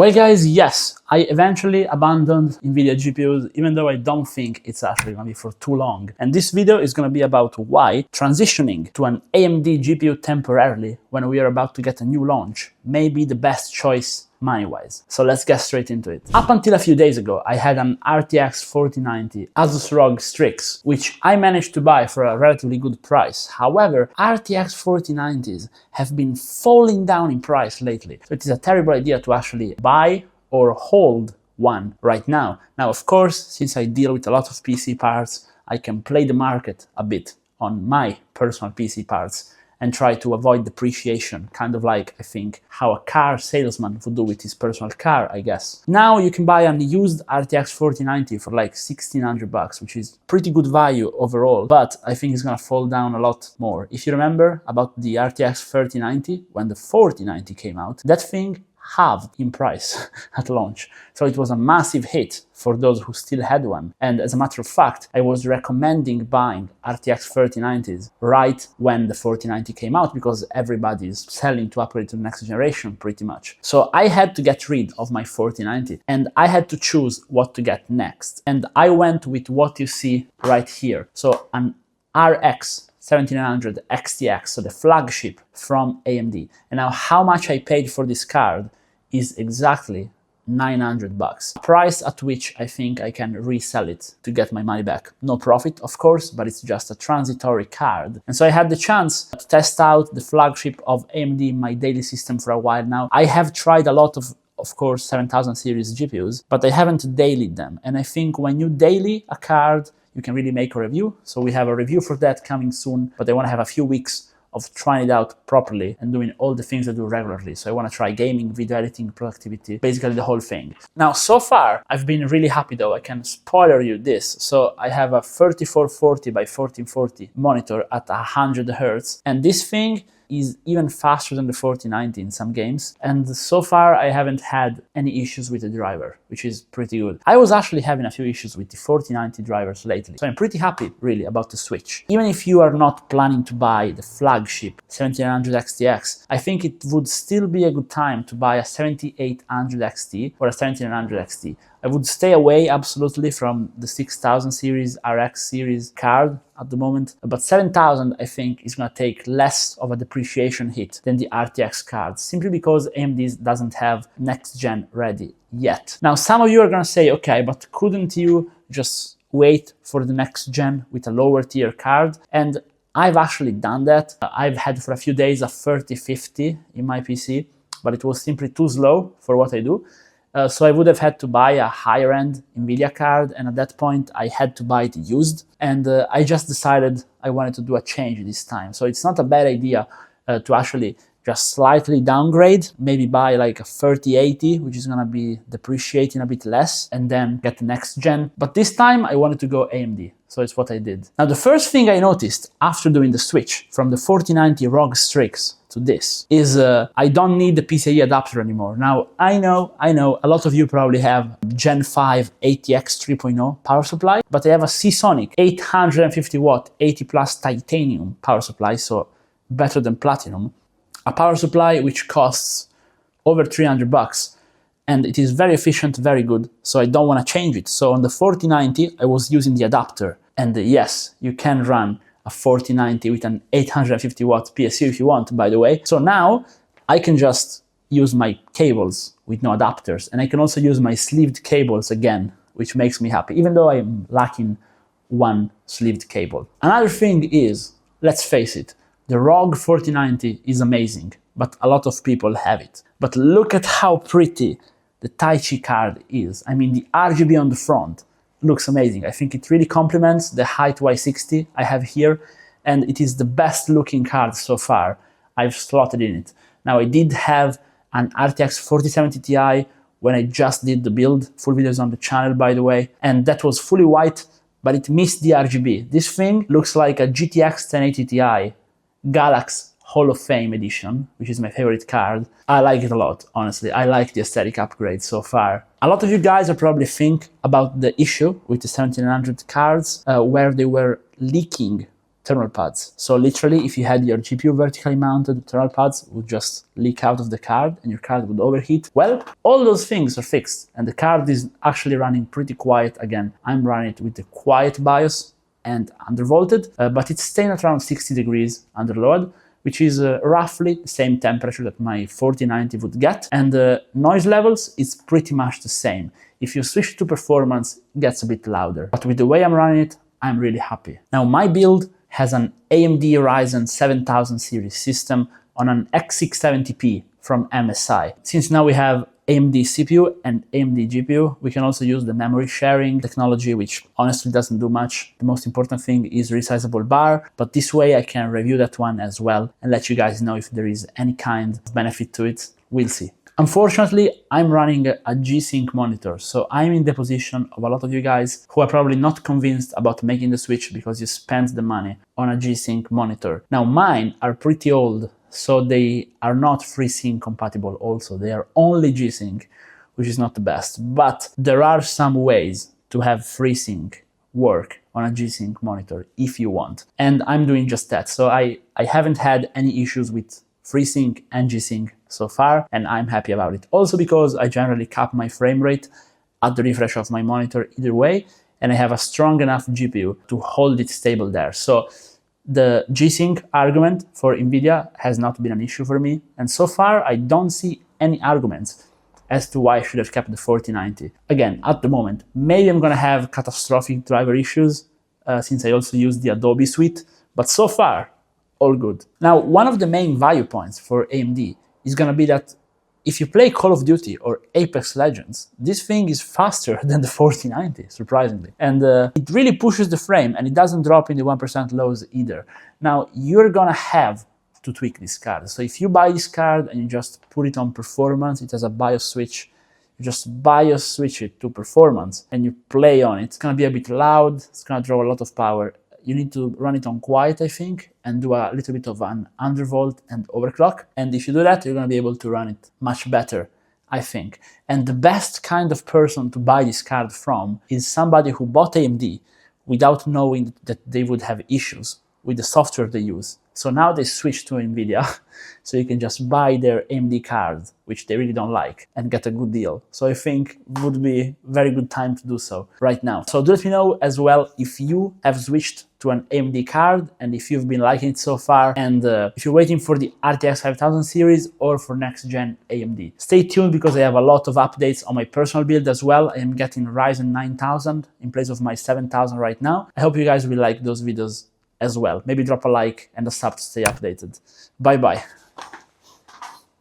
Well guys, yes, I eventually abandoned Nvidia GPUs, even though I don't think it's actually gonna be for too long. And this video is gonna be about why transitioning to an AMD GPU temporarily when we are about to get a new launch may be the best choice money-wise. So let's get straight into it. Up until a few days ago, I had an RTX 4090 Asrock Strix, which I managed to buy for a relatively good price. However, RTX 4090s have been falling down in price lately. So it is a terrible idea to actually buy or hold one right now. Now, of course, since I deal with a lot of PC parts, I can play the market a bit on my personal PC parts and try to avoid depreciation, kind of like, I think, how a car salesman would do with his personal car, I guess. Now you can buy a used RTX 4090 for like 1,600 bucks, which is pretty good value overall, but I think it's gonna fall down a lot more. If you remember about the RTX 3090, when the 4090 came out, that thing halved in price at launch. So it was a massive hit for those who still had one. And as a matter of fact, I was recommending buying RTX 3090s right when the 4090 came out because everybody's selling to upgrade to the next generation pretty much. So I had to get rid of my 4090 and I had to choose what to get next. And I went with what you see right here. So an RX 1700 XTX, so the flagship from AMD. And now how much I paid for this card is exactly 900 bucks. A price at which I think I can resell it to get my money back. No profit, of course, but it's just a transitory card. And so I had the chance to test out the flagship of AMD in my daily system for a while now. I have tried a lot of course, 7000 series GPUs, but I haven't dailied them. And I think when you daily a card, you can really make a review. So we have a review for that coming soon, but I want to have a few weeks of trying it out properly and doing all the things I do regularly. So I want to try gaming, video editing, productivity, basically the whole thing. Now, so far, I've been really happy though. I can spoiler you this. So I have a 3440 by 1440 monitor at 100 Hertz, and this thing is even faster than the 4090 in some games. And so far, I haven't had any issues with the driver, which is pretty good. I was actually having a few issues with the 4090 drivers lately. So I'm pretty happy, really, about the switch. Even if you are not planning to buy the flagship 1700 XTX, I think it would still be a good time to buy a 7800 XT or a 1700 XT. I would stay away absolutely from the 6000 series, RX series card at the moment, but 7000 I think is going to take less of a depreciation hit than the RTX cards, simply because AMD doesn't have next gen ready yet. Now, some of you are going to say, okay, but couldn't you just wait for the next gen with a lower tier card? And I've actually done that. I've had for a few days a 3050 in my PC, but it was simply too slow for what I do. So I would have had to buy a higher-end Nvidia card, and at that point I had to buy it used, and I just decided I wanted to do a change this time. So it's not a bad idea to actually just slightly downgrade, maybe buy like a 3080, which is gonna be depreciating a bit less, and then get the next gen. But this time I wanted to go AMD, so it's what I did. Now, the first thing I noticed after doing the switch from the 4090 ROG Strix to this is I don't need the PCIe adapter anymore. Now, I know, a lot of you probably have Gen 5 ATX 3.0 power supply, but I have a Seasonic 850 watt 80 plus titanium power supply, so better than platinum. A power supply which costs over 300 bucks, and it is very efficient, very good, so I don't want to change it. So on the 4090, I was using the adapter, and yes, you can run a 4090 with an 850 watt PSU if you want, by the way. So now I can just use my cables with no adapters, and I can also use my sleeved cables again, which makes me happy, even though I'm lacking one sleeved cable. Another thing is, let's face it, the ROG 4090 is amazing, but a lot of people have it. But look at how pretty the Taichi card is. I mean, the RGB on the front looks amazing. I think it really complements the height Y60 I have here, and it is the best looking card so far I've slotted in it. Now, I did have an RTX 4070 Ti when I just did the build, full videos on the channel, by the way, and that was fully white, but it missed the RGB. This thing looks like a GTX 1080 Ti Galaxy Hall of Fame edition, which is my favorite card. I like it a lot, honestly. I like the aesthetic upgrade so far. A lot of you guys are probably think about the issue with the 1700 cards where they were leaking thermal pads. So literally, if you had your GPU vertically mounted, thermal pads would just leak out of the card and your card would overheat. Well, all those things are fixed and the card is actually running pretty quiet. Again, I'm running it with the quiet BIOS and undervolted, but it's staying at around 60 degrees under load, which is roughly the same temperature that my 4090 would get. And the noise levels is pretty much the same. If you switch to performance, it gets a bit louder. But with the way I'm running it, I'm really happy. Now, my build has an AMD Ryzen 7000 series system on an X670p from MSI. Since now we have AMD CPU and AMD GPU, we can also use the memory sharing technology, which honestly doesn't do much. The most important thing is resizable bar, but this way I can review that one as well and let you guys know if there is any kind of benefit to it. We'll see. Unfortunately, I'm running a G-Sync monitor, so I'm in the position of a lot of you guys who are probably not convinced about making the switch because you spent the money on a G-Sync monitor. Now, mine are pretty old, so they are not FreeSync compatible also. They are only G-Sync, which is not the best. But there are some ways to have FreeSync work on a G-Sync monitor if you want. And I'm doing just that. So I haven't had any issues with FreeSync and G-Sync so far, and I'm happy about it. Also because I generally cap my frame rate at the refresh of my monitor either way, and I have a strong enough GPU to hold it stable there. So the G-Sync argument for Nvidia has not been an issue for me, and so far I don't see any arguments as to why I should have kept the 4090. Again, at the moment, maybe I'm gonna have catastrophic driver issues since I also use the Adobe suite, but so far, all good. Now, one of the main value points for AMD is gonna be that if you play Call of Duty or Apex Legends, this thing is faster than the 4090, surprisingly. And it really pushes the frame and it doesn't drop in the 1% lows either. Now, you're gonna have to tweak this card. So if you buy this card and you just put it on performance, it has a BIOS switch, you just BIOS switch it to performance and you play on it. It's gonna be a bit loud, it's gonna draw a lot of power. You need to run it on quiet, I think, and do a little bit of an undervolt and overclock. And if you do that, you're gonna be able to run it much better, I think. And the best kind of person to buy this card from is somebody who bought AMD without knowing that they would have issues with the software they use. So now they switch to Nvidia, so you can just buy their AMD card, which they really don't like, and get a good deal. So I think it would be a very good time to do so right now. So do let me know as well if you have switched to an AMD card and if you've been liking it so far, and if you're waiting for the RTX 5000 series or for next gen AMD. Stay tuned because I have a lot of updates on my personal build as well. I am getting Ryzen 9000 in place of my 7000 right now. I hope you guys will like those videos as well. Maybe drop a like and a sub to stay updated. Bye bye.